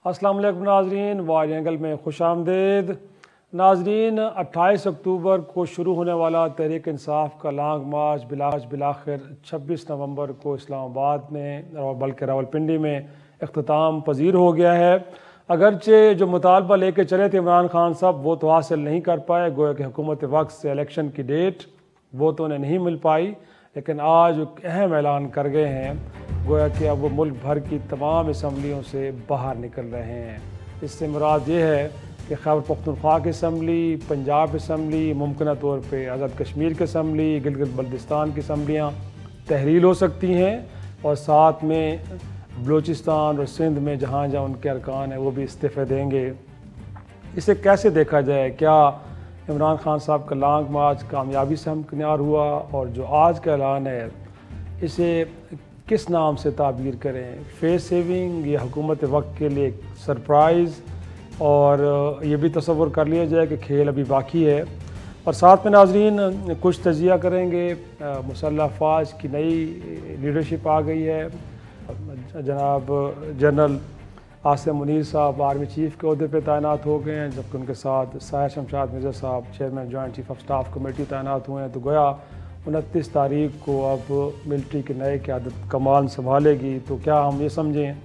अस्सलाम वालेकुम नाजरीन, वाइड एंगल में खुश आमदेद। नाजरीन, 28 अक्टूबर को शुरू होने वाला तहरीक इंसाफ का लॉन्ग मार्च बिलाखिर 26 नवंबर को इस्लामाबाद में बल्कि रावलपिंडी में अख्ताम पजीर हो गया है। अगरचे जो मुतालबा लेके चले थे इमरान खान साहब वो तो हासिल नहीं कर पाए, गोया कि हुकूमत वक्त से इलेक्शन की डेट वो तो उन्हें नहीं मिल पाई, लेकिन आज एक अहम ऐलान कर गए हैं, गोया कि अब वो मुल्क भर की तमाम असम्बलियों से बाहर निकल रहे हैं। इससे मुराद ये है कि खैबर पख्तूनख्वा की असम्बली, पंजाब असम्बली, मुमकिन तौर पर आज़ाद कश्मीर की असम्बली, गिलगित बल्तिस्तान की असम्बलियाँ तहरील हो सकती हैं और साथ में बलूचिस्तान और सिंध में जहाँ जहाँ उनके अरकान हैं वो भी इस्तीफ़े देंगे। इसे कैसे देखा जाए? क्या इमरान खान साहब का लॉन्ग मार्च कामयाबी से हमकिनार हुआ? और जो आज का ऐलान है इसे किस नाम से ताबीर करें? फेस सेविंग या हुकूमत वक्त के लिए सरप्राइज़? और ये भी तसव्वुर कर लिया जाए कि खेल अभी बाकी है। और साथ में नाजरीन कुछ तजिया करेंगे। मुसल्लह अफ़वाज की नई लीडरशिप आ गई है। जनाब जनरल आसिम मुनीर साहब आर्मी चीफ़ के अहदे पर तैनात हो गए हैं, जबकि उनके साथ साहिर शमशाद मिर्ज़ा साहब chairman joint chief of staff committee तैनात हुए हैं। तो गोया 29 तारीख को अब मिलिट्री के नए क़यादत कमान संभालेगी। तो क्या हम ये समझें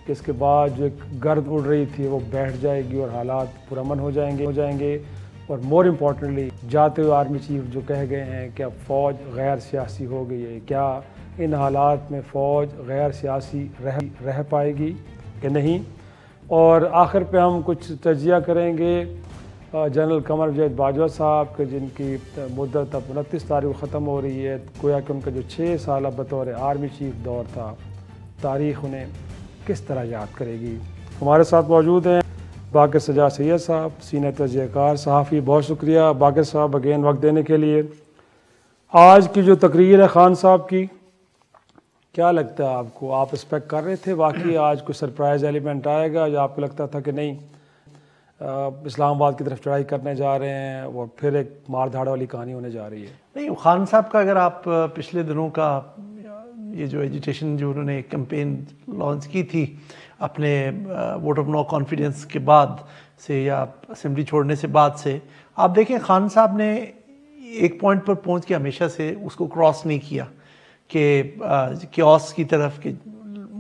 कि इसके बाद जो एक गर्द उड़ रही थी वो बैठ जाएगी और हालात पुरअमन हो जाएंगे। और मोर इम्पॉर्टेंटली जाते हुए आर्मी चीफ जो कह गए हैं कि अब फ़ौज गैर सियासी हो गई है, क्या इन हालात में फ़ौज गैर सियासी रह पाएगी कि नहीं? और आखिर पे हम कुछ तजिया करेंगे जनरल कमर जैद बाजवा साहब के, जिनकी मुद्दत अब 29 तारीख को ख़त्म हो रही है। गोया कि उनका जो 6 साल बतौर आर्मी चीफ दौर था, तारीख़ उन्हें किस तरह याद करेगी। हमारे साथ मौजूद हैं बाक़िर सजा सैयद साहब, सीनियर तजियाकार सहाफ़ी। बहुत शुक्रिया बाक़िर साहब अगेन वक्त देने के लिए। आज की जो तकरीर है खान साहब की, क्या लगता है आपको? आप एक्सपेक्ट कर रहे थे वाकई आज कोई सरप्राइज़ एलिमेंट आएगा, या आपको लगता था कि नहीं इस्लामाबाद की तरफ चढ़ाई करने जा रहे हैं और फिर एक मार धाड़ वाली कहानी होने जा रही है? नहीं, खान साहब का अगर आप पिछले दिनों का ये जो एजिटेशन जो उन्होंने कैंपेन लॉन्च की थी अपने वोट ऑफ नो कॉन्फिडेंस के बाद से या असेंबली छोड़ने से बाद से, आप देखें खान साहब ने एक पॉइंट पर पहुंच के हमेशा से उसको क्रॉस नहीं किया कि क्योस की तरफ के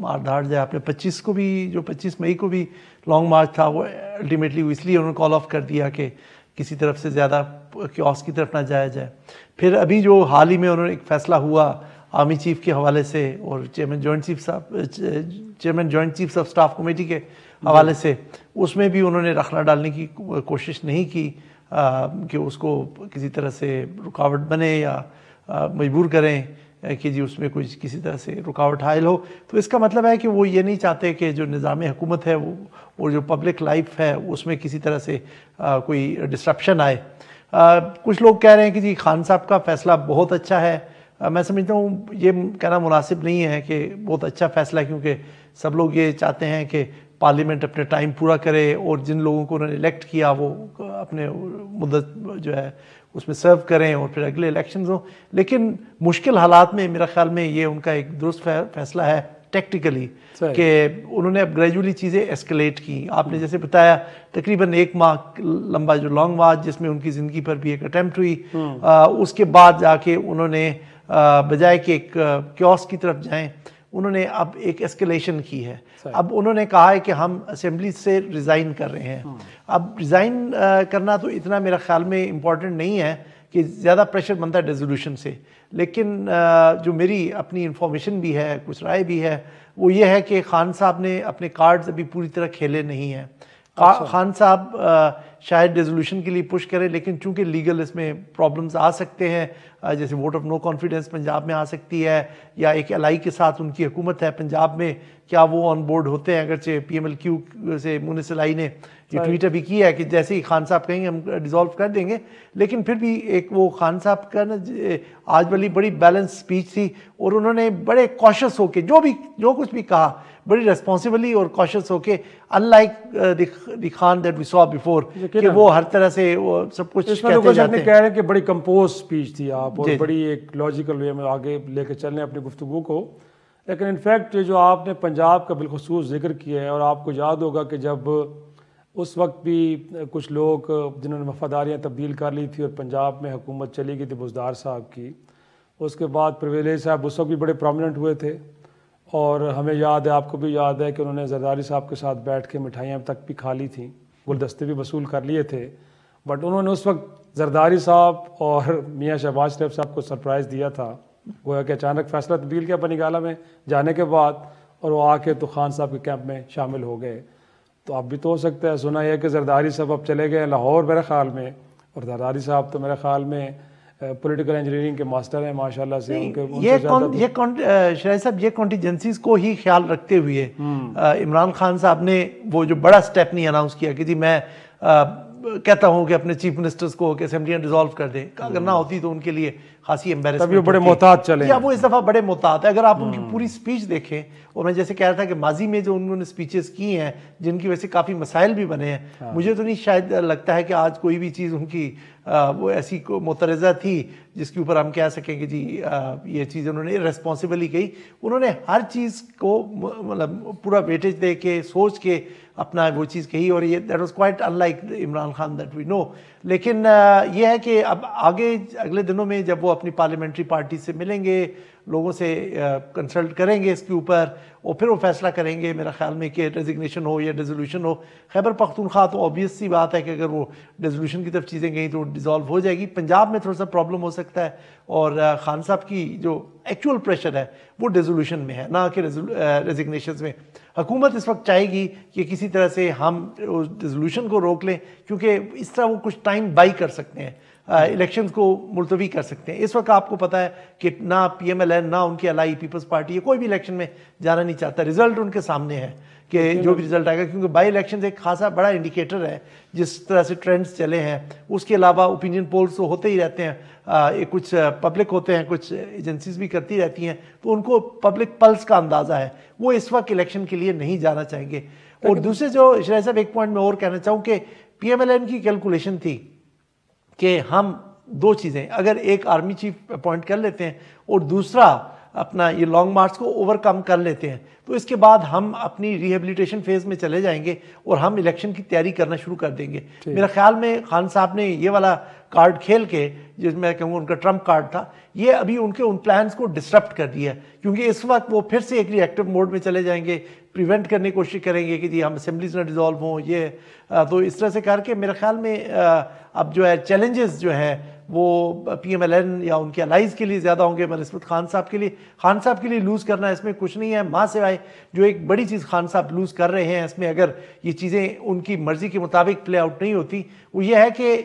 मार धाड़ जाए। आपने 25 को भी, जो 25 मई को भी लॉन्ग मार्च था, वो अल्टीमेटली इसलिए उन्होंने कॉल ऑफ कर दिया कि किसी तरफ से ज़्यादा क्योस की तरफ ना जाया जाए। फिर अभी जो हाल ही में उन्होंने एक फ़ैसला हुआ आर्मी चीफ के हवाले से और chairman joint chiefs of staff committee के हवाले से, उसमें भी उन्होंने रखना डालने की कोशिश नहीं की कि उसको किसी तरह से रुकावट बने या मजबूर करें कि जी उसमें कुछ किसी तरह से रुकावट हायल हो। तो इसका मतलब है कि वो ये नहीं चाहते कि जो निज़ाम हुकूमत है वो और जो पब्लिक लाइफ है उसमें किसी तरह से कोई डिस्ट्रप्शन आए। कुछ लोग कह रहे हैं कि जी खान साहब का फ़ैसला बहुत अच्छा है। मैं समझता हूँ ये कहना मुनासिब नहीं है कि बहुत अच्छा फ़ैसला, क्योंकि सब लोग ये चाहते हैं कि पार्लियामेंट अपने टाइम पूरा करे और जिन लोगों को उन्होंने इलेक्ट किया वो अपने मुद्दत जो है उसमें सर्व करें और फिर अगले इलेक्शंस हो। लेकिन मुश्किल हालात में मेरा ख्याल में ये उनका एक दुरुस्त फैसला है टेक्टिकली कि उन्होंने अब ग्रेजुअली चीज़ें एस्केलेट की। आपने जैसे बताया तकरीबन 1 माह लंबा जो लॉन्ग मार्च जिसमें उनकी ज़िंदगी पर भी एक अटैम्प्ट हुई, उसके बाद जाके उन्होंने बजाय कि एक क्योस की तरफ जाएं, उन्होंने अब एक एस्केलेशन की है। अब उन्होंने कहा है कि हम असेंबली से रिज़ाइन कर रहे हैं। अब रिज़ाइन करना तो इतना मेरा ख्याल में इम्पॉर्टेंट नहीं है कि ज़्यादा प्रेशर बनता है रेजोल्यूशन से, लेकिन जो मेरी अपनी इंफॉर्मेशन भी है, कुछ राय भी है, वो ये है कि खान साहब ने अपने कार्ड्स अभी पूरी तरह खेले नहीं हैं। खान साहब शायद रेजोल्यूशन के लिए पुश करें, लेकिन चूंकि लीगल इसमें प्रॉब्लम्स आ सकते हैं, जैसे vote of no confidence Punjab में आ सकती है या एक एलआई के साथ उनकी हुकूमत है पंजाब में, क्या वो ऑन बोर्ड होते हैं? अगरचे PMLQ से मुनिस एलआई ने ये ट्वीट अभी किया है कि जैसे ही खान साहब कहेंगे हम डिसॉल्व कर देंगे, लेकिन फिर भी एक वो खान साहब का ना आज वाली बड़ी बैलेंस स्पीच थी और उन्होंने बड़े कॉशियस होके जो कुछ भी कहा बड़ी रेस्पॉन्सिबली और कॉशियस होके, unlike the Khan that we saw before कि वो हर तरह से वो सब कुछ कहते जाते हैं। कह रहे हैं कि बड़ी कंपोज स्पीच थी आप और बड़ी एक लॉजिकल वे में आगे लेके चलने अपनी गुफ्तगू को। लेकिन इनफैक्ट जो आपने पंजाब का बिलखसूस जिक्र किया है, और आपको याद होगा कि जब उस वक्त भी कुछ लोग जिन्होंने वफादारियाँ तब्दील कर ली थी और पंजाब में हुकूमत चली गई थी बुज़दार साहब की, उसके बाद परवेज़ साहब उस वक्त भी बड़े प्रोमिनेंट हुए थे, और हमें याद है, आपको भी याद है कि उन्होंने जरदारी साहब के साथ बैठ के मिठाइयाँ तक भी खा ली थी, गुलदस्ते भी वसूल कर लिए थे। बट उन्होंने उस वक्त जरदारी साहब और मियाँ शहबाज शरीफ साहब को सरप्राइज़ दिया था, गोया कि अचानक फैसला तब्दील किया बनीगाला में जाने के बाद, और वो आके तो खान साहब के कैंप में शामिल हो गए। तो अब भी तो हो सकता है, सुना है कि जरदारी साहब अब चले गए लाहौर मेरे ख्याल में, और जरदारी साहब तो मेरे ख्याल में पॉलिटिकल इंजीनियरिंग के मास्टर हैं माशाल्लाह से। शायद साहब ये कॉन्टीजेंसीज को ही ख्याल रखते हुए इमरान खान साहब ने वो जो बड़ा स्टेप नहीं अनाउंस किया कि जी मैं कहता हूं कि अपने चीफ मिनिस्टर्स को कि असेंबलियां डिसॉल्व कर दें, अगर ना होती तो उनके लिए खासी एम्बैरेसमेंट, तभी बड़े मोहतात चले या वो इस दफा बड़े मोहतात है। अगर आप उनकी पूरी स्पीच देखें, और मैं जैसे कह रहा था कि माजी में जो उन्होंने स्पीचेस की हैं जिनकी वजह से काफ़ी मसाइल भी बने हैं, मुझे तो नहीं शायद लगता है कि आज कोई भी चीज़ उनकी वो ऐसी मुतरज़ा थी जिसके ऊपर हम कह सकें कि जी ये चीज़ उन्होंने रेस्पॉन्सिबली कही। उन्होंने हर चीज़ को मतलब पूरा वेटेज दे के सोच के अपना वो चीज़ कही, और ये that was quite unlike Imran Khan that we know. लेकिन ये है कि अब आगे अगले दिनों में जब वो अपनी पार्लियामेंट्री पार्टी से मिलेंगे, लोगों से कंसल्ट करेंगे इसके ऊपर, और फिर वो फैसला करेंगे मेरा ख्याल में कि रेजिग्नेशन हो या डिसोल्यूशन हो। खैबर पख्तूनख्वा तो ऑब्वियस सी बात है कि अगर वो डिसोल्यूशन की तरफ चीज़ें गई तो डिसॉल्व हो जाएगी। पंजाब में थोड़ा सा प्रॉब्लम हो सकता है, और खान साहब की जो एक्चुअल प्रेशर है वो डिसोल्यूशन में है, ना कि रेजिग्नेशन में। हुकूमत इस वक्त चाहेगी कि किसी तरह से हम उस डिसोल्यूशन को रोक लें, क्योंकि इस तरह वो कुछ टाइम बाई कर सकते हैं, इलेक्शंस को मुलतवी कर सकते हैं। इस वक्त आपको पता है कि ना PMLN ना उनकी अलाई पीपल्स पार्टी है, कोई भी इलेक्शन में जाना नहीं चाहता। रिजल्ट उनके सामने है कि जो भी रिजल्ट आएगा, क्योंकि बाई इलेक्शन एक खासा बड़ा इंडिकेटर है जिस तरह से ट्रेंड्स चले हैं। उसके अलावा ओपिनियन पोल्स तो होते ही रहते हैं, ये कुछ पब्लिक होते हैं, कुछ एजेंसीज भी करती रहती हैं, तो उनको पब्लिक पल्स का अंदाज़ा है। वो इस वक्त इलेक्शन के लिए नहीं जाना चाहेंगे। और दूसरे जो शराय साहब एक पॉइंट मैं और कहना चाहूँ कि PMLN की कैलकुलेशन थी कि हम दो चीज़ें, अगर एक आर्मी चीफ अपॉइंट कर लेते हैं और दूसरा अपना ये लॉन्ग मार्च को ओवरकम कर लेते हैं, तो इसके बाद हम अपनी रिहेबिलिटेशन फेज में चले जाएंगे और हम इलेक्शन की तैयारी करना शुरू कर देंगे। मेरा ख्याल में खान साहब ने ये वाला कार्ड खेल के, जिसमें मैं कहूँगा उनका ट्रम्प कार्ड था, ये अभी उनके उन प्लान्स को डिस्टर्ब कर दिया, क्योंकि इस वक्त वो फिर से एक रिएक्टिव मोड में चले जाएंगे, प्रिवेंट करने की कोशिश करेंगे कि जी हम असेंबलीज ना डिसॉल्व हों। ये तो इस तरह से करके मेरे ख्याल में अब जो है चैलेंजेस जो हैं वो PMLN या उनके अलाइज के लिए ज़्यादा होंगे बनस्बत खान साहब के लिए। खान साहब के लिए लूज़ करना इसमें कुछ नहीं है, माँ सिवाय जो एक बड़ी चीज़ खान साहब लूज़ कर रहे हैं इसमें, अगर ये चीज़ें उनकी मर्ज़ी के मुताबिक प्ले आउट नहीं होती, वो ये है कि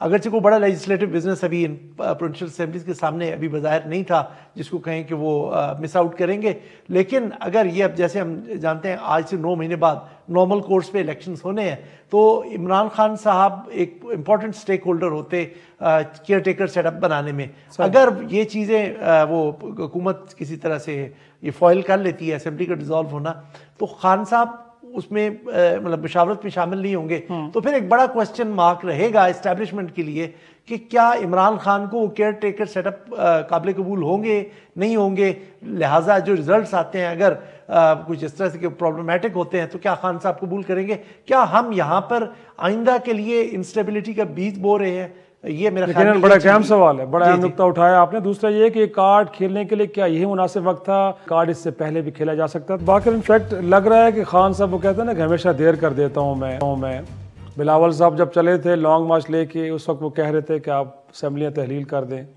अगरचे को बड़ा लेजिस्लेटिव बिजनेस अभी इन प्रोविंशियल असेंबलीज के सामने अभी बाज़ाहिर नहीं था जिसको कहें कि वो मिस आउट करेंगे। लेकिन अगर ये अब जैसे हम जानते हैं आज से 9 महीने बाद नॉर्मल कोर्स पे इलेक्शंस होने हैं, तो इमरान खान साहब एक इम्पॉर्टेंट स्टेक होल्डर होते केयर टेकर सेटअप बनाने में। अगर ये चीज़ें वो हुकूमत किसी तरह से ये फॉइल कर लेती है असेंबली का डिसॉल्व होना, तो खान साहब उसमें मतलब मुशावरत में शामिल नहीं होंगे, तो फिर एक बड़ा क्वेश्चन मार्क रहेगा इस्टेब्लिशमेंट के लिए कि क्या इमरान खान को केयर टेकर सेटअप काबिल कबूल होंगे नहीं होंगे। लिहाजा जो रिजल्ट्स आते हैं अगर कुछ इस तरह से प्रॉब्लमेटिक होते हैं तो क्या खान साहब कबूल करेंगे। क्या हम यहाँ पर आइंदा के लिए इंस्टेबिलिटी का बीज बो रहे हैं, ये मेरा ख्याल में बड़ा अहम सवाल है, बड़ा अहम नुकता उठाया आपने। दूसरा ये कि कार्ड खेलने के लिए क्या यही मुनासिब वक्त था, कार्ड इससे पहले भी खेला जा सकता था। बाकी इनफैक्ट लग रहा है कि खान साहब वो कहते हैं ना कि हमेशा देर कर देता हूँ मैं। बिलावल साहब जब चले थे लॉन्ग मार्च लेके, उस वक्त वो कह रहे थे कि आप असम्बलियाँ तहलील कर दें,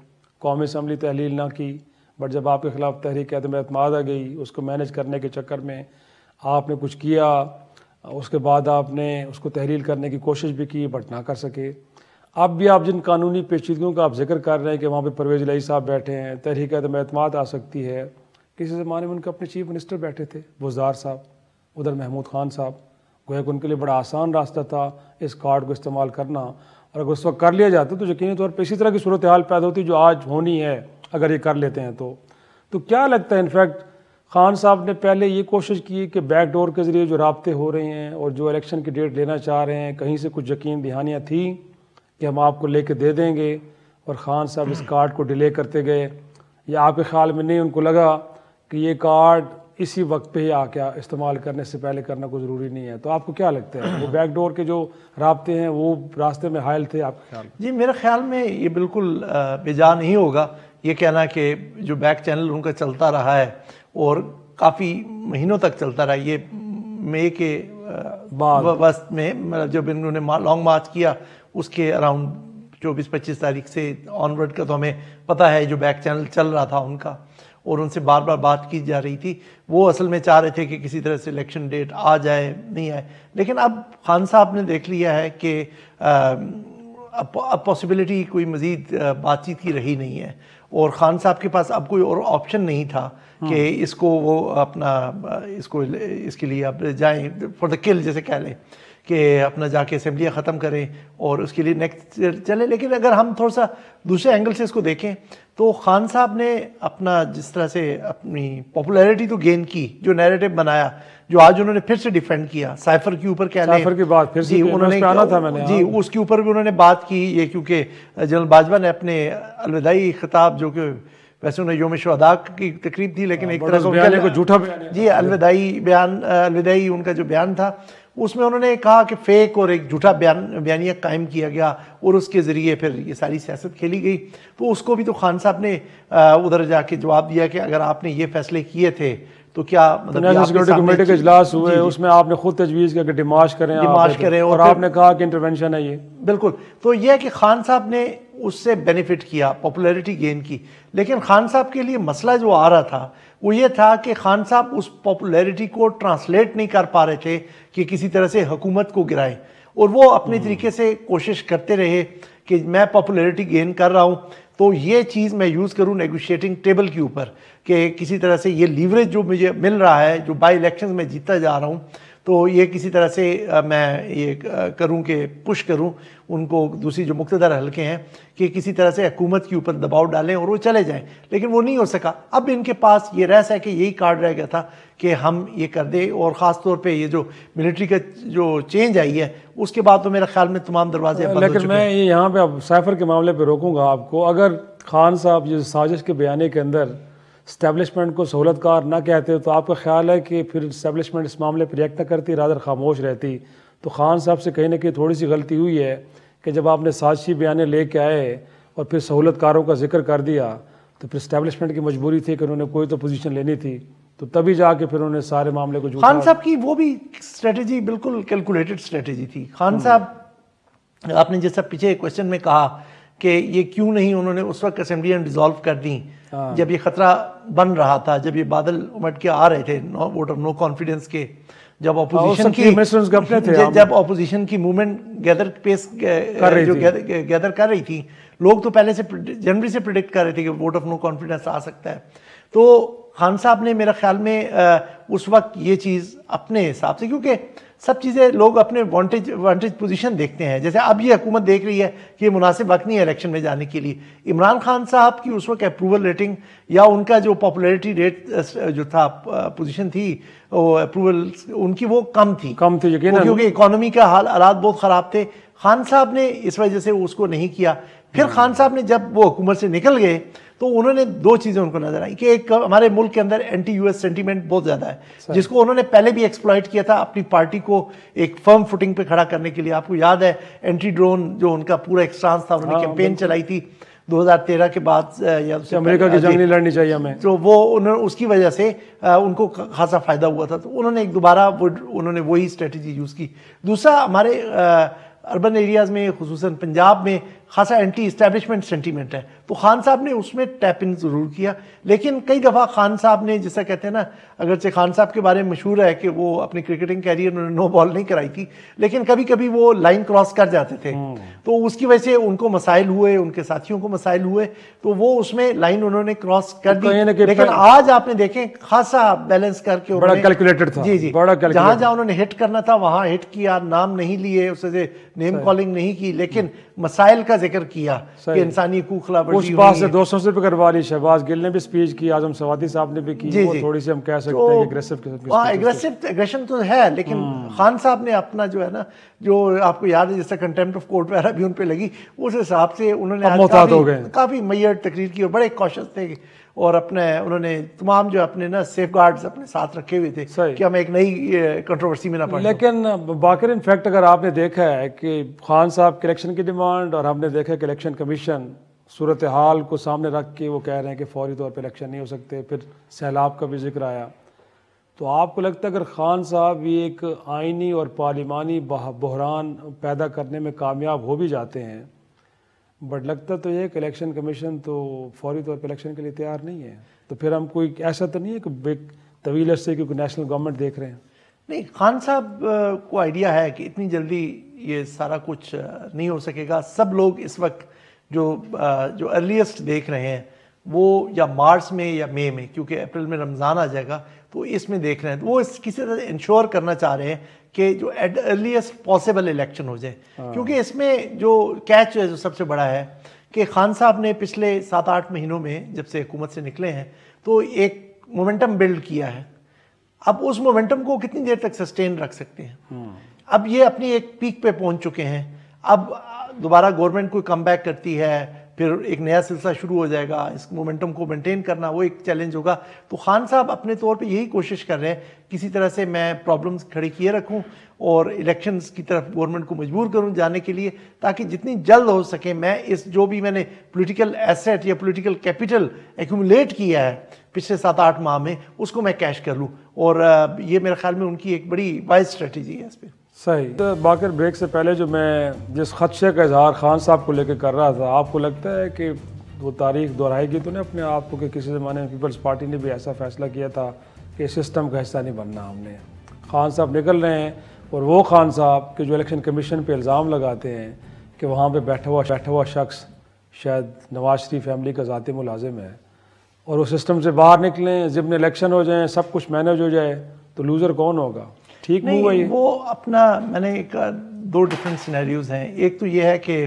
कौमी असम्बली तहलील ना की, बट जब आपके खिलाफ तहरीक अदम एतमाद आ गई, उसको मैनेज करने के चक्कर में आपने कुछ किया, उसके बाद आपने उसको तहलील करने की कोशिश भी की बट ना कर सके। अब भी आप जिन कानूनी पेचीदगियों का आप जिक्र कर रहे हैं कि वहाँ पे परवेज़ इलाही साहब बैठे हैं, तहरीक अदम एतमाद आ सकती है, किसी ज़माने में उनके अपने चीफ मिनिस्टर बैठे थे बुज़दार साहब, उधर महमूद खान साहब, गोया कि उनके लिए बड़ा आसान रास्ता था इस कार्ड को इस्तेमाल करना, और अगर उस वक्त कर लिया जाता तो यकीनी तौर पर इसी तरह की सूरत हाल पैदा होती जो आज होनी है अगर ये कर लेते हैं तो क्या लगता है इनफैक्ट खान साहब ने पहले ये कोशिश की कि बैक डोर के ज़रिए जो राब्ते हो रहे हैं और जो इलेक्शन की डेट लेना चाह रहे हैं, कहीं से कुछ यकीन दहानियाँ थी कि हम आपको लेके दे देंगे, और ख़ान साहब इस कार्ड को डिले करते गए, या आपके ख्याल में नहीं उनको लगा कि ये कार्ड इसी वक्त पे ही आके इस्तेमाल करने से पहले करना कोई ज़रूरी नहीं है, तो आपको क्या लगता है वो बैकडोर के जो रास्ते हैं वो रास्ते में हायल थे आपके ख्याल में? जी मेरे ख्याल में ये बिल्कुल बेजा नहीं होगा ये कहना कि जो बैक चैनल उनका चलता रहा है और काफ़ी महीनों तक चलता रहा। ये मई के वस्त में मतलब जब इन्होंने लॉन्ग मार्च किया उसके अराउंड 24-25 तारीख से ऑनवर्ड का तो हमें पता है जो बैक चैनल चल रहा था उनका, और उनसे बार बार बात की जा रही थी। वो असल में चाह रहे थे कि किसी तरह से इलेक्शन डेट आ जाए, नहीं आए, लेकिन अब खान साहब ने देख लिया है कि अब पॉसिबिलिटी कोई मज़ीद बातचीत की रही नहीं है, और खान साहब के पास अब कोई और ऑप्शन नहीं था कि इसको वो अपना इसके लिए अब जाएं फॉर द किल जैसे कह लें कि अपना जाके असेंबलियाँ ख़त्म करें और उसके लिए नेक्स्ट चले। लेकिन अगर हम थोड़ा सा दूसरे एंगल से इसको देखें तो खान साहब ने अपना जिस तरह से अपनी पॉपुलैरिटी तो गेन की, जो नैरेटिव बनाया, जो आज उन्होंने फिर से डिफेंड किया साइफर के ऊपर कह लें, साइफर की बात फिर से जी उन्होंने आना था मैंने जी उसके ऊपर भी उन्होंने बात की। ये क्योंकि जनरल बाजवा ने अपने अलविदाई खिताब, जो कि वैसे उन्हें योम शुहदा की तकरीब थी लेकिन एक तरह का झूठा बयान जी अलविदाई उनका जो बयान था उसमें उन्होंने कहा कि फेक और एक झूठा बयानिया कायम किया गया और उसके ज़रिए फिर ये सारी सियासत खेली गई। तो उसको भी तो खान साहब ने उधर जाके जवाब दिया कि अगर आपने ये फैसले किए थे तो क्या मतलब सिक्योरिटी कमेटी के इजलास हुए उसमें आपने खुद तजवीज़ किया कि डिमाश करें और आपने कहा कि इंटरवेंशन है ये। बिल्कुल, तो यह है कि खान साहब ने उससे बेनिफिट किया, पॉपुलैरिटी गेन की, लेकिन खान साहब के लिए मसला जो आ रहा था वो ये था कि खान साहब उस पॉपुलैरिटी को ट्रांसलेट नहीं कर पा रहे थे कि किसी तरह से हुकूमत को गिराएं, और वो अपने तरीके से कोशिश करते रहे कि मैं पॉपुलैरिटी गेन कर रहा हूँ तो ये चीज़ मैं यूज़ करूँ नेगोशिएटिंग टेबल के ऊपर कि किसी तरह से ये लीवरेज जो मुझे मिल रहा है, जो बाई इलेक्शंस में जीता जा रहा हूँ, तो ये किसी तरह से मैं ये करूं कि पुश करूं उनको, दूसरी जो मुक़्तदर हल्के हैं, कि किसी तरह से हुकूमत के ऊपर दबाव डालें और वो चले जाएं। लेकिन वो नहीं हो सका। अब इनके पास ये रहस है कि यही कार्ड रह गया था कि हम ये कर दें, और ख़ास तौर पे ये जो मिलिट्री का जो चेंज आई है उसके बाद तो मेरे ख्याल में तमाम दरवाजे बंद हो चुके हैं। लेकिन मैं ये यहाँ पे अब साइफर के मामले पर रोकूंगा आपको। अगर खान साहब जिस साजिश के बयाने के अंदर इस्टेब्लिशमेंट को सहूलतकार ना कहते तो आपका ख्याल है कि फिर इस्टेब्लिशमेंट इस मामले पर रिएक्ट न करती, रादर खामोश रहती? तो खान साहब से कहीं ना कहीं थोड़ी सी गलती हुई है कि जब आपने साजिशी बयाने लेके आए और फिर सहूलतकारों का जिक्र कर दिया तो फिर इस्टेब्लिशमेंट की मजबूरी थी कि उन्होंने कोई तो पोजीशन लेनी थी, तो तभी जाके फिर उन्होंने सारे मामले को खान साहब की वो भी स्ट्रेटेजी बिल्कुल कैलकुलेटेड स्ट्रेटेजी थी। खान साहब आपने जैसा पीछे क्वेश्चन में कहा कि ये क्यों नहीं उन्होंने उस वक्त असेंबलियां डिसॉल्व कर दी जब ये खतरा बन रहा था, जब ये बादल उमड़ के आ रहे थे वोट ऑफ नो कॉन्फिडेंस के, जब ऑपोजिशन की जब ऑपोजिशन की मूवमेंट गैदर कर रही थी, लोग तो पहले से जनवरी से प्रिडिक्ट कर रहे थे कि वोट ऑफ नो कॉन्फिडेंस आ सकता है। तो खान साहब ने मेरे ख्याल में उस वक्त ये चीज़ अपने हिसाब से, क्योंकि सब चीज़ें लोग अपने वांटेज पोजीशन देखते हैं, जैसे अब ये हुकूमत देख रही है कि ये मुनासिब वक्त नहीं है इलेक्शन में जाने के लिए। इमरान खान साहब की उस वक्त अप्रूवल रेटिंग या उनका जो पॉपुलैरिटी रेट जो था पोजीशन थी अप्रूवल उनकी वो कम थी यकीनन, क्योंकि इकोनॉमी का हालात बहुत ख़राब थे। खान साहब ने इस वजह से उसको नहीं किया। फिर खान साहब ने जब वो हुकूमत से निकल गए तो उन्होंने दो चीज़ें उनको नजर आई कि एक हमारे मुल्क के अंदर एंटी यूएस सेंटीमेंट बहुत ज़्यादा है, जिसको उन्होंने पहले भी एक्सप्लॉइट किया था अपनी पार्टी को एक फर्म फुटिंग पे खड़ा करने के लिए। आपको याद है एंटी ड्रोन जो उनका पूरा एक स्टांस था, उन्होंने कैंपेन चलाई थी 2013 के बाद या अमेरिका की जंग नहीं लड़नी चाहिए हमें, तो वो उन्होंने उसकी वजह से उनको खासा फायदा हुआ था। तो उन्होंने एक दोबारा उन्होंने वही स्ट्रेटजी यूज़ की। दूसरा, हमारे अर्बन एरियाज़ में खुसूसन पंजाब में खासा एंटी इस्टेब्लिशमेंट सेंटीमेंट है, तो खान साहब ने उसमें टैप इन ज़रूर किया। लेकिन कई दफ़ा खान साहब ने, जैसा कहते हैं ना, अगरचे खान साहब के बारे में मशहूर है कि वो अपनी क्रिकेटिंग कैरियर में नो बॉल नहीं कराई थी, लेकिन कभी कभी वो लाइन क्रॉस कर जाते थे, तो उसकी वजह से उनको मसाइल हुए, उनके साथियों को मसाइल हुए, तो वो उसमें लाइन उन्होंने क्रॉस कर दी। लेकिन आज आपने देखें खासा बैलेंस करके बड़ा कैलकुलेटेड था। जी जी, जहाँ जहाँ उन्होंने हिट करना था वहाँ हिट किया, नाम नहीं लिए, उससे नेम कॉलिंग नहीं की, लेकिन मसाइल का जिक्र किया कि इंसानी हकूक खिलाफवर्जी उस से 200 से भी करवा ली। शहबाज गिल ने भी स्पीच की, आजम सवादी साहब ने भी की। वो थोड़ी सी हम कह सकते हैं कि एग्रेसिव तो है, लेकिन खान साहब ने अपना जो है ना, जो आपको याद है जैसा कंटेम्प्ट ऑफ कोर्ट वगैरह भी उन पे लगी, उस हिसाब से उन्होंने काफी मैयर तकरीर की और बड़े कॉशियस थे और अपने उन्होंने तमाम जो अपने ना सेफ गार्ड्स अपने साथ रखे हुए थे सही। कि हम एक नई कंट्रोवर्सी में ना पड़ जाएं। लेकिन बाकर इनफैक्ट अगर आपने देखा है कि खान साहब के इलेक्शन की डिमांड और हमने देखा कि इलेक्शन कमीशन सूरत हाल को सामने रख के वो कह रहे हैं कि फौरी तौर पर इलेक्शन नहीं हो सकते, फिर सैलाब का भी जिक्र आया, तो आपको लगता है अगर खान साहब ये एक आइनी और पार्लिमानी बहरान पैदा करने में कामयाब हो भी जाते हैं, बट लगता तो ये कि इलेक्शन कमीशन तो फौरी तौर पर इलेक्शन के लिए तैयार नहीं है, तो फिर हम कोई ऐसा तो नहीं है कि तवील अरसे क्योंकि नेशनल गवर्नमेंट देख रहे हैं? नहीं, खान साहब को आइडिया है कि इतनी जल्दी ये सारा कुछ नहीं हो सकेगा। सब लोग इस वक्त जो अर्लीस्ट देख रहे हैं वो या मार्च में या मई में, क्योंकि अप्रैल में रमज़ान आ जाएगा, तो इसमें देख रहे हैं। तो वो किसी तरह इंश्योर करना चाह रहे हैं कि जो एट अर्लीस्ट पॉसिबल इलेक्शन हो जाए, क्योंकि इसमें जो कैच है जो सबसे बड़ा है कि खान साहब ने पिछले 7-8 महीनों में जब से हुकूमत से निकले हैं तो एक मोमेंटम बिल्ड किया है। अब उस मोमेंटम को कितनी देर तक सस्टेन रख सकते हैं? अब ये अपनी एक पीक पे पहुंच चुके हैं। अब दोबारा गवर्नमेंट कोई कम बैक करती है, फिर एक नया सिलसिला शुरू हो जाएगा, इस मोमेंटम को मेंटेन करना वो एक चैलेंज होगा। तो खान साहब अपने तौर पे यही कोशिश कर रहे हैं किसी तरह से मैं प्रॉब्लम्स खड़ी किए रखूं और इलेक्शंस की तरफ गवर्नमेंट को मजबूर करूं जाने के लिए, ताकि जितनी जल्द हो सके मैं इस जो भी मैंने पॉलिटिकल एसेट या पॉलिटिकल कैपिटल एक्यूमुलेट किया है पिछले 7-8 माह में उसको मैं कैश कर लूँ। और ये मेरे ख्याल में उनकी एक बड़ी वाइज स्ट्रेटजी है इस पर। सही। तो बाकर ब्रेक से पहले जो मैं जिस खदशे का इजहार खान साहब को लेकर कर रहा था, आपको लगता है कि वो तारीख दोहराएगी तो नहीं अपने आप को कि किसी ज़माने में पीपल्स पार्टी ने भी ऐसा फैसला किया था कि सिस्टम का हिस्सा नहीं बनना हमने? खान साहब निकल रहे हैं और वो खान साहब के जो इलेक्शन कमीशन पे इल्ज़ाम लगाते हैं कि वहाँ पे बैठा हुआ शख्स शायद नवाज शरीफ फैमिली का ज़ाती मुलाजिम है, और वो सिस्टम से बाहर निकलें, ज़िम्न इलेक्शन हो जाए, सब कुछ मैनेज हो जाए, तो लूज़र कौन होगा? ठीक नहीं हुआ ये? वो अपना मैंने एक 2 डिफरेंट सिनेरियोज हैं। एक तो ये है कि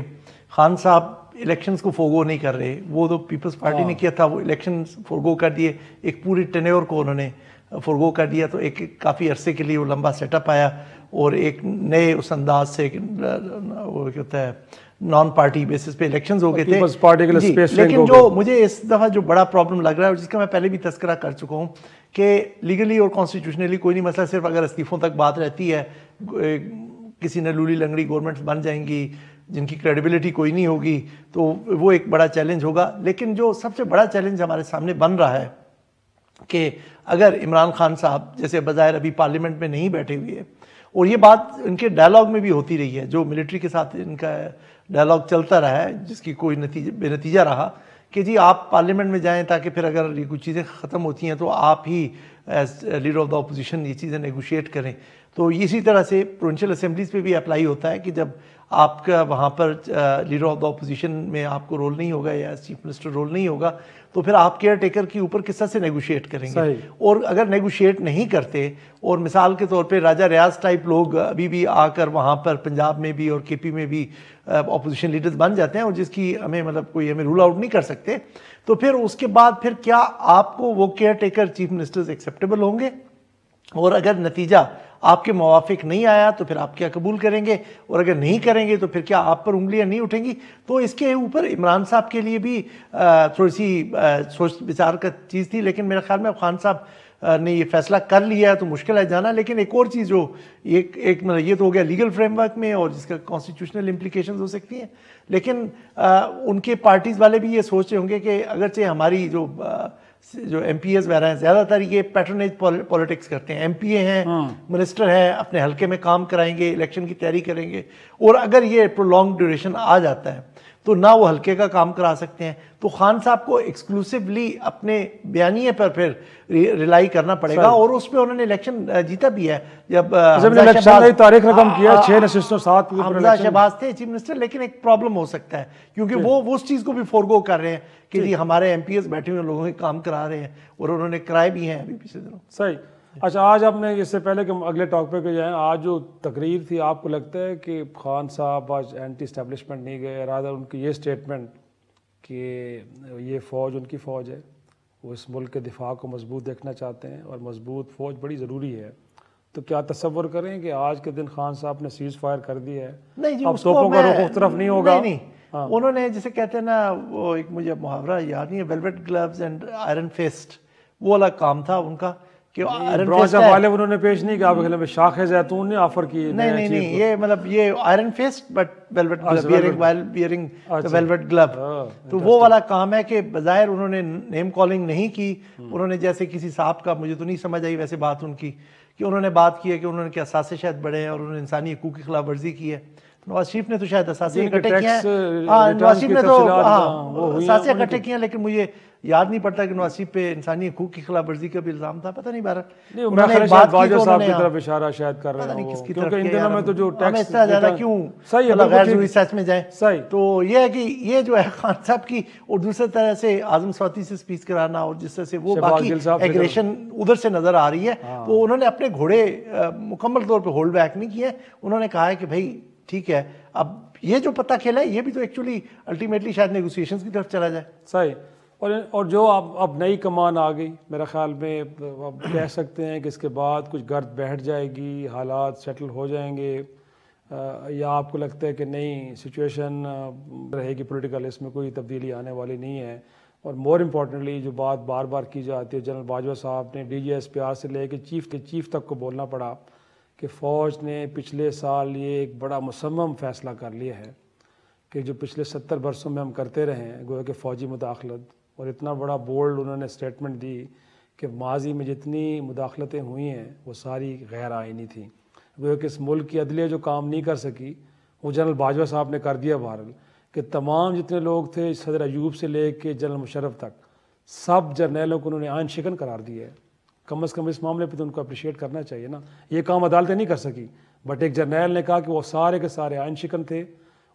खान साहब इलेक्शंस को फोगो नहीं कर रहे, वो तो पीपल्स पार्टी ने किया था, वो इलेक्शंस फोरगो कर दिए, एक पूरी टेन्योर को उन्होंने फोरगो कर दिया, तो एक काफ़ी अरसे के लिए वो लंबा सेटअप आया और एक नए उस अंदाज से वो क्या होता है नॉन पार्टी बेसिस पे इलेक्शंस हो गए थे पार्टी के लिए स्पेस। लेकिन जो मुझे इस दफ़ा जो बड़ा प्रॉब्लम लग रहा है और जिसका मैं पहले भी तस्करा कर चुका हूँ कि लीगली और कॉन्स्टिट्यूशनली कोई नहीं मसला, सिर्फ अगर इस्तीफों तक बात रहती है, किसी ने लूली लंगड़ी गवर्नमेंट्स बन जाएंगी जिनकी क्रेडिबिलिटी कोई नहीं होगी, तो वो एक बड़ा चैलेंज होगा। लेकिन जो सबसे बड़ा चैलेंज हमारे सामने बन रहा है कि अगर इमरान खान साहब जैसे बज़ाहिर अभी पार्लियामेंट में नहीं बैठे हुए, और ये बात इनके डायलॉग में भी होती रही है, जो मिलिट्री के साथ इनका डायलॉग चलता रहा है जिसकी कोई बेनतीजा रहा कि जी आप पार्लियामेंट में जाएं ताकि फिर अगर ये कुछ चीज़ें ख़त्म होती हैं तो आप ही as leader of the opposition ये चीज़ें नेगोशिएट करें। तो इसी तरह से प्रोविंशियल असेंबलीज पे भी अप्लाई होता है कि जब आपका वहाँ पर लीडर ऑफ द अपोजिशन में आपको रोल नहीं होगा या चीफ मिनिस्टर रोल नहीं होगा, तो फिर आप केयर टेकर के ऊपर किस तरह से नेगोशिएट करेंगे? और अगर नेगोशिएट नहीं करते और मिसाल के तौर पे राजा रियाज टाइप लोग अभी भी आकर वहाँ पर पंजाब में भी और केपी में भी अपोजिशन लीडर्स बन जाते हैं और जिसकी हमें मतलब कोई हमें रूल आउट नहीं कर सकते, तो फिर उसके बाद फिर क्या आपको वो care taker chief ministers acceptable होंगे? और अगर नतीजा आपके मुवाफिक नहीं आया तो फिर आप क्या कबूल करेंगे? और अगर नहीं करेंगे तो फिर क्या आप पर उंगलियां नहीं उठेंगी? तो इसके ऊपर इमरान साहब के लिए भी थोड़ी सी सोच विचार का चीज़ थी, लेकिन मेरे ख्याल में खान साहब ने ये फैसला कर लिया है तो मुश्किल है जाना। लेकिन एक और चीज़ जो एक मतलब ये तो हो गया लीगल फ्रेमवर्क में और जिसका कॉन्स्टिट्यूशनल इम्प्लीकेशंस हो सकती हैं, लेकिन उनके पार्टीज वाले भी ये सोच रहे होंगे कि अगरचे हमारी जो एमपीएस वगैरह हैं ज़्यादातर ये पैटर्नेज पॉलिटिक्स करते हैं, एमपीए हैं, मिनिस्टर हैं, अपने हल्के में काम कराएंगे, इलेक्शन की तैयारी करेंगे, और अगर ये प्रोलॉन्ग ड्यूरेशन आ जाता है तो ना वो हल्के का काम करा सकते हैं। तो खान साहब को एक्सक्लूसिवली अपने बयानिए पर फिर रिलाई करना पड़ेगा, और उसमें उन्होंने इलेक्शन जीता भी है। जब तारीख रकम किया 6 नशिस्तों 7 हमजा शहबाज थे चीफ मिनिस्टर, लेकिन एक प्रॉब्लम हो सकता है क्योंकि वो उस चीज़ को भी फोरगो कर रहे हैं कि जी हमारे एमपीएस बैठे हुए लोगों के काम करा रहे हैं, और उन्होंने कराए भी हैं अभी पिछले दिनों। सही। अच्छा, आज आपने इससे पहले कि हम अगले टॉपिक पे जाएं, आज जो तकरीर थी, आपको लगता है कि खान साहब आज एंटी स्टैब्लिशमेंट नहीं गए? रादर उनकी ये स्टेटमेंट कि ये फ़ौज उनकी फ़ौज है, वो इस मुल्क के दिफा को मजबूत देखना चाहते हैं और मजबूत फ़ौज बड़ी ज़रूरी है, तो क्या तसव्वुर करें कि आज के दिन खान साहब ने सीज़ फायर कर दिया है, नहीं जी, अब तोपों का रुख उस तरफ नहीं होगा? नहीं, उन्होंने जिसे कहते हैं ना, वो एक मुझे मुहावरा याद नहीं है, velvet gloves and iron fist, वो वाला काम था उनका कि आयरन ब्रॉन्ज वाले उन्होंने पेश नहीं किया, आप ख्याल में शाख जैतून ने ऑफर की? नहीं, ये मतलब ये iron fist but velvet glove, bearing the velvet glove. तो वो वाला काम है कि बजायर उन्होंने नेम कॉलिंग नहीं की, उन्होंने जैसे किसी साहब का, मुझे तो नहीं समझ आई वैसे बात उनकी, कि उन्होंने बात की है कि उन्होंने क्या असासे शायद बढ़े हैं और उन्होंने इंसानी हकूक की खिलाफ वर्जी की है। नवाज शरीफ ने तो शायद असासे इकट्ठे किए हैं, नवाज शरीफ ने तो असासे इकट्ठे किए हैं, लेकिन मुझे याद नहीं पड़ता कि नवाज शरीफ पे इंसानी हकूक की खिलाफ वर्जी का भी इल्जाम था, पता नहीं। नहीं, उन्होंने बात की साहब की तरफ इशारा शायद कर रहे हैं, क्योंकि इन दिनों में तो जो टैक्स इतना ज्यादा क्यों सही है, गैर जरूरी सर्च में जाए सही। तो ये है कि ये जो है खान साहब की, और दूसरी तरह से आजम स्वाति से स्पीच कराना और जिस तरह से वो बाकी एग्रेशन उधर से नजर आ रही है, वो उन्होंने अपने घोड़े मुकम्मल तौर पर होल्ड बैक नहीं किए। उन्होंने कहा है कि भाई ठीक है, अब ये जो पता खेला है ये भी तो एक्चुअली अल्टीमेटली शायद नेगोशिएशंस की तरफ चला जाए। सही। और जो अब नई कमान आ गई, मेरा ख्याल में अब कह सकते हैं कि इसके बाद कुछ गर्द बैठ जाएगी, हालात सेटल हो जाएंगे, या आपको लगता है कि नहीं सिचुएशन रहेगी पॉलिटिकल, इसमें कोई तब्दीली आने वाली नहीं है? और मोर इम्पॉर्टेंटली जो बात बार बार की जाती है, जनरल बाजवा साहब ने DGSPR से लेकर चीफ तक को बोलना पड़ा कि फ़ौज ने पिछले साल ये एक बड़ा मुसम्मम फ़ैसला कर लिया है कि जो पिछले 70 बरसों में हम करते रहे हैं, गोया कि फ़ौजी मुदाखलत, और इतना बड़ा बोल्ड उन्होंने स्टेटमेंट दी कि माजी में जितनी मुदाखलतें हुई हैं वो सारी गैर आइनी थी। गोया कि इस मुल्क की अदलिया जो काम नहीं कर सकी वो जनरल बाजवा साहब ने कर दिया बहरहाल, कि तमाम जितने लोग थे सदर अयूब से ले कर जनरल मुशर्रफ तक, सब जर्नैलों को उन्होंने आइन शिकन करार दिया है। कम अज़ कम इस मामले पे तो उनको अप्रिशिएट करना चाहिए ना। ये काम अदालतें नहीं कर सकी, बट एक जर्नैल ने कहा कि वो सारे के सारे आइन शिकन थे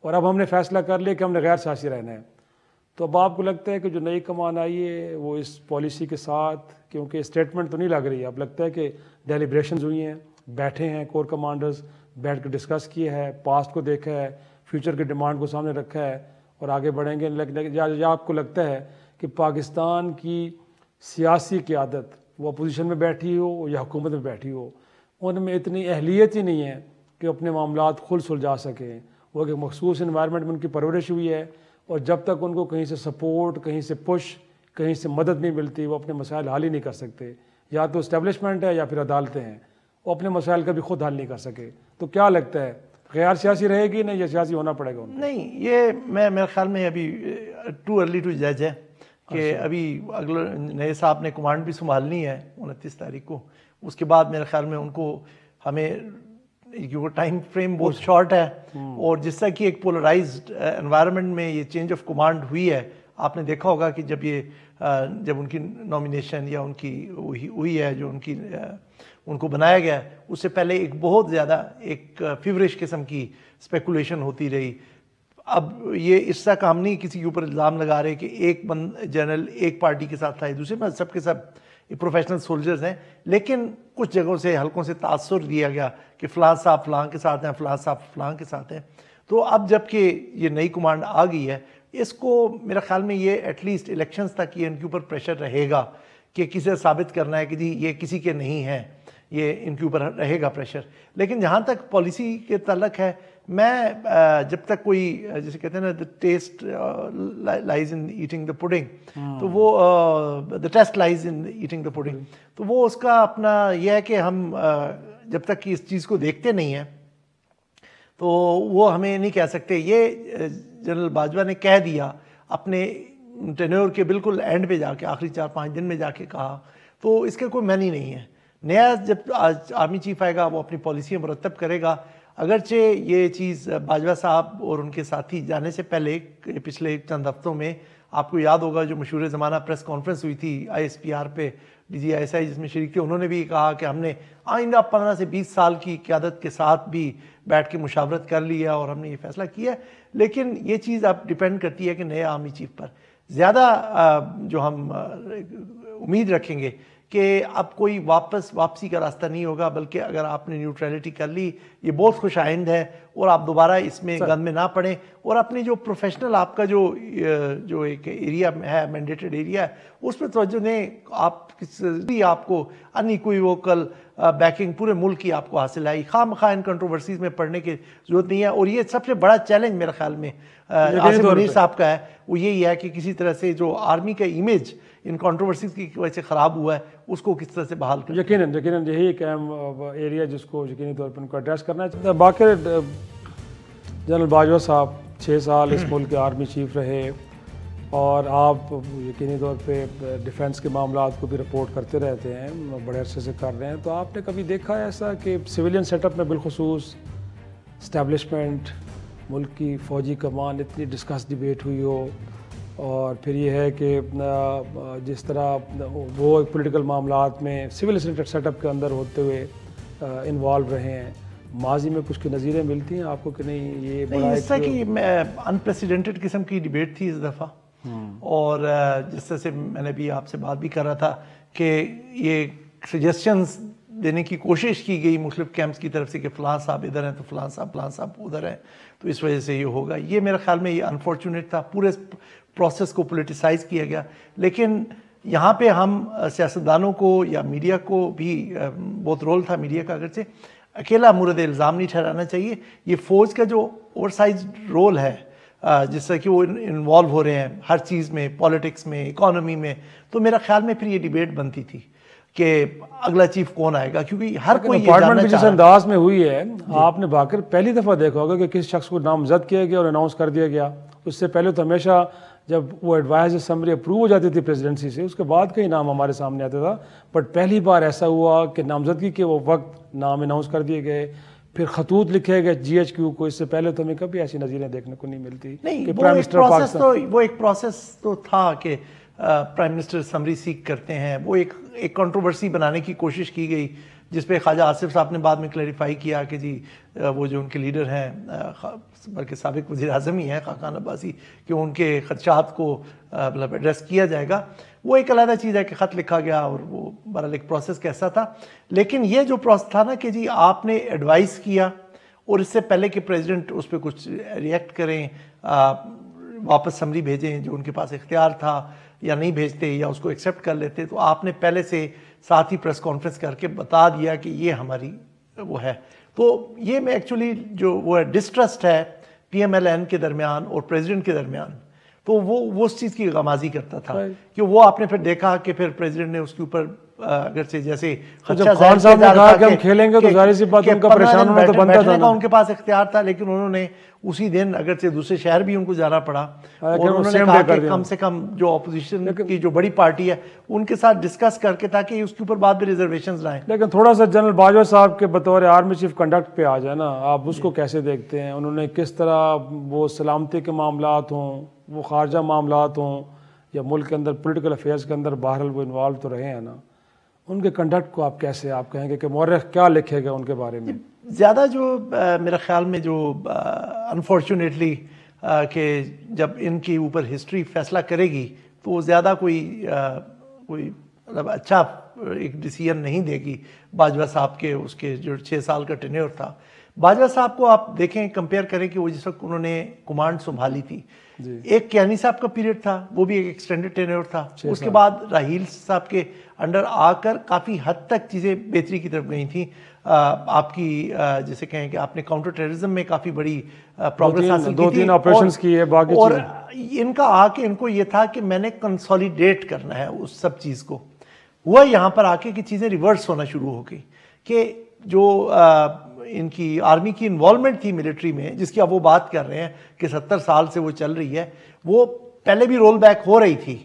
और अब हमने फैसला कर लिया कि हमने गैर सियासी रहना है। तो अब आपको लगता है कि जो नई कमान आई है वो इस पॉलिसी के साथ, क्योंकि स्टेटमेंट तो नहीं लग रही है, अब लगता है कि डेलिब्रेशंस हुई हैं, बैठे हैं कोर कमांडर्स, बैठ कर डिस्कस किया है, पास्ट को देखा है, फ्यूचर के डिमांड को सामने रखा है और आगे बढ़ेंगे। या आपको लगता है कि पाकिस्तान की सियासी क़यादत, वो अपोजिशन में बैठी हो या हुकूमत में बैठी हो, उनमें इतनी अहलियत ही नहीं है कि अपने मामलात खुद सुलझा सकें। वो एक मखसूस इन्वायरमेंट में उनकी परवरिश हुई है और जब तक उनको कहीं से सपोर्ट, कहीं से पुश, कहीं से मदद नहीं मिलती, वो अपने मसाइल हल ही नहीं कर सकते। या तो इस्टेब्लिशमेंट है या फिर अदालतें हैं, वो अपने मसाइल का भी खुद हल नहीं कर सके। तो क्या लगता है, गैर सियासी रहेगी नहीं या सियासी होना पड़ेगा उनको? नहीं, ये मेरे ख्याल में अभी टू अर्ली टू जज है कि अभी अगले नए साहब ने कमांड भी संभालनी है 29 तारीख को। उसके बाद मेरे ख्याल में उनको हमें, क्योंकि टाइम फ्रेम बहुत शॉर्ट है और जिस तरह की एक पोलराइज्ड एनवायरनमेंट में ये चेंज ऑफ कमांड हुई है, आपने देखा होगा कि जब उनकी नॉमिनेशन या उनकी हुई है, जो उनको बनाया गया, उससे पहले एक बहुत ज़्यादा एक फीवरिश किस्म की स्पेकुलेशन होती रही। अब ये इसका काम नहीं किसी के ऊपर इल्ज़ाम लगा रहे कि एक जनरल एक पार्टी के साथ था, दूसरे में सब के सब प्रोफेशनल सोल्जर्स हैं, लेकिन कुछ जगहों से हल्कों से तासुर दिया गया कि फ़लाँ साहब फ़लाँ के साथ हैं, फ़लाँ साहब फ़लाँ के साथ हैं। तो अब जबकि ये नई कमांड आ गई है, इसको मेरे ख्याल में ये एटलीस्ट इलेक्शंस तक ये इनके ऊपर प्रेशर रहेगा कि किसे साबित करना है कि जी ये किसी के नहीं हैं, ये इनके ऊपर रहेगा प्रेशर। लेकिन जहाँ तक पॉलिसी के तल्लक है, मैं जब तक कोई जैसे कहते हैं ना, the taste lies in eating the pudding, तो वो the taste lies in eating the pudding, तो वो उसका अपना यह है कि हम जब तक कि इस चीज़ को देखते नहीं हैं तो वो हमें नहीं कह सकते। ये जनरल बाजवा ने कह दिया अपने टेन्योर के बिल्कुल एंड पे जाके, आखिरी 4-5 दिन में जाके कहा, तो इसके कोई मानी नहीं है। नया जब आर्मी चीफ आएगा वो अपनी पॉलिसियाँ मुरतब करेगा। अगरचे ये चीज़ बाजवा साहब और उनके साथी जाने से पहले पिछले चंद हफ्तों में आपको याद होगा जो मशहूर ज़माना प्रेस कॉन्फ्रेंस हुई थी ISPR पे, DGISI जिसमें शरीक थे, उन्होंने भी कहा कि हमने आइंदा 15 से 20 साल की क़यादत के साथ भी बैठ के मुशावरत कर लिया और हमने ये फैसला किया। लेकिन ये चीज़ अब डिपेंड करती है कि नए आर्मी चीफ पर ज़्यादा जो हम उम्मीद रखेंगे कि अब कोई वापसी का रास्ता नहीं होगा, बल्कि अगर आपने न्यूट्रलिटी कर ली, ये बहुत खुश आइंद है और आप दोबारा इसमें गंद में ना पड़ें और अपनी जो प्रोफेशनल आपका जो एक एरिया है, मैंडेटेड एरिया है, उस पर तवज्जो दें। आप भी आपको अनइक्विवोकल बैकिंग पूरे मुल्क की आपको हासिल है, खामखा इन कंट्रोवर्सीज में पढ़ने की जरूरत नहीं है। और ये सबसे बड़ा चैलेंज मेरे ख्याल में आसिफ मुनीर साहब का है, वो यही है कि किसी तरह से जो आर्मी का इमेज इन कंट्रोवर्सीज की वजह से ख़राब हुआ है, उसको किस तरह से बहाल करें। यकीनन यही एक अहम एरिया जिसको यकीनी तौर पर उनको एड्रेस करना है। बाकी जनरल बाजवा साहब 6 साल इस मुल्क के आर्मी चीफ रहे और आप यकीनी तौर पे डिफेंस के मामलों को भी रिपोर्ट करते रहते हैं, बड़े अरसे से कर रहे हैं। तो आपने कभी देखा है ऐसा कि सिविलियन सेटअप में बिलखुसूस इस्टेब्लिशमेंट, मुल्क की फ़ौजी कमान इतनी डिस्कस डिबेट हुई हो, और फिर ये है कि जिस तरह वो पॉलिटिकल मामलात में सिविल सेटअप के अंदर होते हुए इन्वॉल्व रहे हैं, माजी में कुछ की नज़ीरें मिलती हैं आपको कि नहीं? ये बड़ा इस तरह की अनप्रेसिडेंटेड किस्म की डिबेट थी इस दफ़ा, और जिस तरह से मैंने भी आपसे बात भी कर रहा था कि ये सजेशंस देने की कोशिश की गई मुख्तलिफ कैंप्स की तरफ से कि फ़लाँ साहब इधर हैं तो फ़लाँ साहब उधर हैं, तो इस वजह से ये होगा। ये मेरे ख्याल में ये अनफॉर्चुनेट था, पूरे प्रोसेस को पोलिटिसाइज़ किया गया। लेकिन यहाँ पे हम सियासतदानों को या मीडिया को भी बहुत रोल था मीडिया का, अगरचे अकेला मुर्द इल्ज़ाम नहीं ठहराना चाहिए। ये फ़ौज का जो ओवरसाइज रोल है, जिस तरह कि वो इन्वॉल्व हो रहे हैं हर चीज़ में, पॉलिटिक्स में, इकोनॉमी में, तो मेरा ख्याल में फिर ये डिबेट बनती थी कि अगला चीफ कौन आएगा, क्योंकि हर कोई डिपार्टमेंट भी जिस अंदाज में हुई है, आपने बाकर पहली दफ़ा देखा होगा कि किस शख्स को नामजद किया गया और अनाउंस कर दिया गया। उससे पहले तो हमेशा जब वो एडवाइजर समरी अप्रूव हो जाती थी प्रेसिडेंसी से, उसके बाद कई नाम हमारे सामने आता था। बट पहली बार ऐसा हुआ कि नामजदगी के वो वक्त नाम अनाउंस कर दिए गए, फिर खतूत लिखे गए GHQ को। इससे पहले तो हमें कभी ऐसी नज़ीरें देखने को नहीं मिलती। नहीं, कि प्राइम मिनिस्टर वो एक प्रोसेस तो था कि प्राइम मिनिस्टर समरी सीख करते हैं, वो एक कंट्रोवर्सी बनाने की कोशिश की गई, जिस पे ख्वाजा आसिफ साहब ने बाद में क्लैरिफाई किया कि जी वो जो उनके लीडर हैं, बल्कि साबिक वज़ीर आज़म ही हैं खाकान अब्बासी, कि उनके खदशात को मतलब एड्रेस किया जाएगा। वो एक अलग चीज़ है कि ख़त लिखा गया और वो बहरहाल एक प्रोसेस कैसा था। लेकिन ये जो प्रोसेस था ना कि जी आपने एडवाइस किया और इससे पहले कि प्रेसिडेंट उस पर कुछ रिएक्ट करें, वापस समरी भेजें जो उनके पास इख्तियार था, या नहीं भेजते या उसको एक्सेप्ट कर लेते, तो आपने पहले से साथ ही प्रेस कॉन्फ्रेंस करके बता दिया कि ये हमारी वो है। तो ये में एक्चुअली जो वो है डिस्ट्रस्ट है PMLN के दरमियान और प्रेसिडेंट के दरमियान, तो वो उस चीज़ की गमाजी करता था कि वो आपने फिर देखा कि फिर प्रेसिडेंट ने उसके ऊपर अगर से जैसे जब खान साहब ने कहा कि हम खेलेंगे तो जाहिर सी बात उनका परेशान होना तो बनता था ना। उनके पास इख्तियार था, लेकिन उन्होंने उसी दिन अगर से दूसरे शहर भी उनको जाना पड़ा और उन्होंने कहा कि कम से कम जो ऑपोजिशन की जो बड़ी पार्टी है उनके साथ डिस्कस करके, ताकि उसके ऊपर बाद में रिजर्वेशंस ना आए। लेकिन थोड़ा सा जनरल बाजवा साहब के बतौर आर्मी चीफ कंडक्ट पे आ जाए ना, आप उसको कैसे देखते हैं? उन्होंने किस तरह वो सलामती के मामलात हों, वो खारजा मामलात हों, या मुल्क के अंदर पॉलिटिकल अफेयर्स के अंदर बहरहाल वो इन्वॉल्व तो रहे हैं ना, उनके कंडक्ट को आप कैसे आप कहेंगे कि मौरख क्या लिखेगा उनके बारे में? ज़्यादा जो मेरे ख्याल में जो अनफॉर्चुनेटली कि जब इनके ऊपर हिस्ट्री फैसला करेगी तो वो ज़्यादा कोई मतलब अच्छा एक डिसीजन नहीं देगी बाजवा साहब के उसके जो 6 साल का टेन्योर था। बाजवा साहब को आप देखें, कंपेयर करें कि वो जिस वक्त उन्होंने कमांड संभाली थी, एक कियानी साहब का पीरियड था, वो भी एक एक्सटेंडेड टेन्योर था। उसके बाद राहील साहब के अंडर आकर काफ़ी हद तक चीज़ें बेहतरी की तरफ गई थी। आपकी जैसे कहें कि आपने काउंटर टेररिज्म में काफ़ी बड़ी प्रोग्रेस हासिल की थी, 2-3 ऑपरेशंस की है, बाकी और इनका आके इनको ये था कि मैंने कंसोलिडेट करना है उस सब चीज़ को। हुआ यहाँ पर आके कि चीज़ें रिवर्स होना शुरू हो गई कि जो इनकी आर्मी की इन्वॉल्वमेंट थी मिलिट्री में, जिसकी अब वो बात कर रहे हैं कि 70 साल से वो चल रही है, वो पहले भी रोल बैक हो रही थी,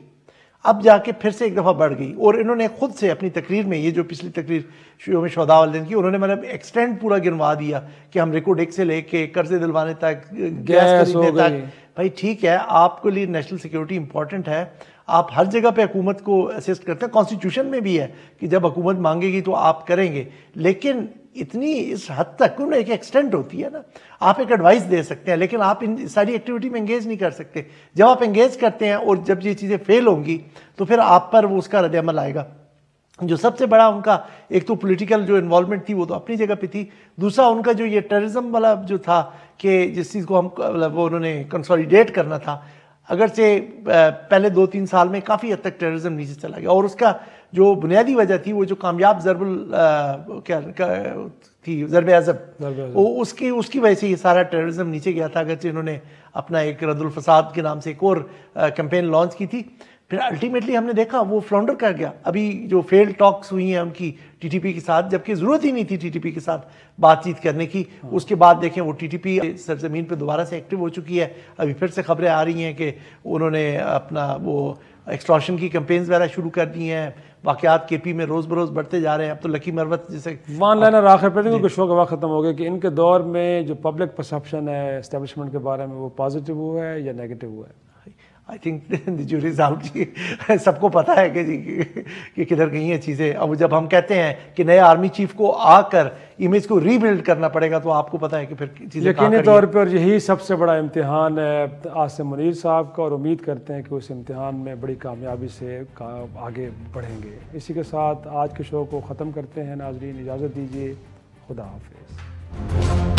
अब जाके फिर से एक दफ़ा बढ़ गई। और इन्होंने खुद से अपनी तकरीर में, ये जो पिछली तकरीर योम शोहदा वाले दिन की, उन्होंने मतलब एक्सटेंड पूरा गिनवा दिया कि हम रिकोडेक से लेके कर्जे दिलवाने तक, गैस खरीदने तक। भाई ठीक है, आपके लिए नेशनल सिक्योरिटी इंपॉर्टेंट है, आप हर जगह पे हुकूमत को असिस्ट करते हैं, कॉन्स्टिट्यूशन में भी है कि जब हुकूमत मांगेगी तो आप करेंगे, लेकिन इतनी इस हद तक उन्हें एक एक्सटेंट होती है ना। आप एक एडवाइस दे सकते हैं, लेकिन आप इन सारी एक्टिविटी में एंगेज नहीं कर सकते। जब आप एंगेज करते हैं और जब ये चीज़ें फेल होंगी तो फिर आप पर वो उसका रद्द-ए-अमल आएगा। जो सबसे बड़ा उनका एक तो पॉलिटिकल जो इन्वॉल्वमेंट थी वो तो अपनी जगह पे थी, दूसरा उनका जो ये टेररिज्म वाला जो था कि जिस चीज़ को हम वो उन्होंने कंसोलिडेट करना था, अगरचे पहले 2-3 साल में काफ़ी हद तक टेररिज्म नीचे चला गया और उसका जो बुनियादी वजह थी वो जो कामयाब ज़रब अज़ब उसकी वजह से ये सारा टेररिज्म नीचे गया था। अगरचे इन्होंने अपना एक रद्दुल फसाद के नाम से एक और कैंपेन लॉन्च की थी, फिर अल्टीमेटली हमने देखा वो फ्लॉन्डर कर गया। अभी जो फेल्ड टॉक्स हुई हैं उनकी टीटीपी के साथ, जबकि ज़रूरत ही नहीं थी टीटीपी के साथ बातचीत करने की, उसके बाद देखें वो टीटीपी सरजमीन पे दोबारा से एक्टिव हो चुकी है। अभी फिर से खबरें आ रही हैं कि उन्होंने अपना वो एक्सटॉर्शन की कैंपेन्स वगैरह शुरू कर दी हैं। वाक़यात केपी में रोज़ बरोज़ बढ़ते जा रहे हैं। अब तो लकी मरवत जैसे वन लाइनर आखिर पर क्योंकि शो का वक्त ख़त्म हो गया कि इनके दौर में जो पब्लिक परसेप्शन है एस्टेब्लिशमेंट के बारे में वो पॉजिटिव हुआ है या नेगेटिव हुआ है? I think the jury is out जी। सबको पता है कि जी कि किधर गई हैं चीज़ें। अब जब हम कहते हैं कि नए आर्मी चीफ को आकर इमेज को रीबिल्ड करना पड़ेगा तो आपको पता है कि फिर चीज़ें यकीनी तौर पर यही सबसे बड़ा इम्तिहान है आसिम मुनीर साहब का और उम्मीद करते हैं कि उस इम्तिहान में बड़ी कामयाबी से आगे बढ़ेंगे। इसी के साथ आज के शो को ख़त्म करते हैं। नाजरीन इजाज़त दीजिए, खुदा हाफिज़।